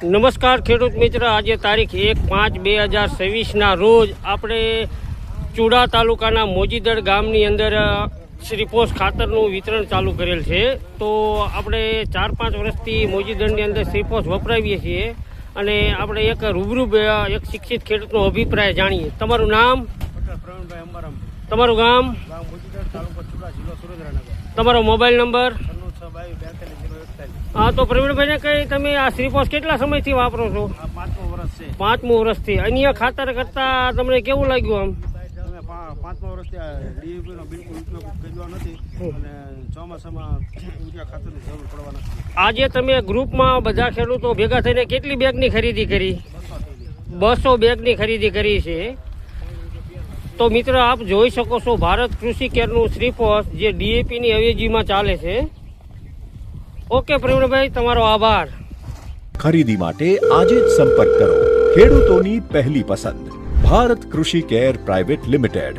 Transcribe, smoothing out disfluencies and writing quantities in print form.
નમસ્કાર ખેડૂત મિત્ર, આજે તારીખ 1/5/2026ના રોજ આપણે ચુડા તાલુકાના મોજીદડ ગામની અંદર શ્રીપોષ ખાતરનું વિતરણ ચાલુ કરેલ છે. તો આપણે 4-5 વર્ષથી મોજીદડની અંદર શ્રીપોષ વપરાવીએ છીએ અને આપણે એક રૂબરૂ એક શિક્ષિત ખેડૂતનો અભિપ્રાય જાણીએ. તમારું નામ? પ્રવીણભાઈ અંબારામ. તમારું ગામ? મોજીદડ, તાલુકો ચુડા, જિલ્લો સુરેન્દ્રનગર. તમારો મોબાઈલ નંબર? 9622424041. હા, તો પ્રવીણભાઈને કઈ તમે આ શ્રીપોષ કેટલા સમયથી વાપરો છો? આ 5મું વર્ષ છે. 5મું વર્ષથી. અન્ય ખાતર કરતા તમને કેવું લાગ્યું? અમે 5મા વર્ષથી આ ડીએપીનો બિલકુલ ઉપયોગ કર્યો નથી અને ચોમાસામાં યુરિયા ખાતરની જરૂર પડવા નથી. આજે તમે ગ્રુપમાં બધા ખેડૂતો ભેગા થઈને કેટલી બેગની ખરીદી કરી? 200 બેગની ખરીદી કરી છે. તો મિત્ર, આપ જોઈ શકો છો ભારત કૃષિ કેરનું શ્રીપોષ જે ડીએપીની અવેજીમાં ચાલે છે. ઓકે પ્રવીણભાઈ, તમારો આભાર. ખરીદી માટે આજે જ સંપર્ક કરો. ખેડૂતોની પહેલી પસંદ ભારત કૃષિ કેર પ્રાઇવેટ લિમિટેડ.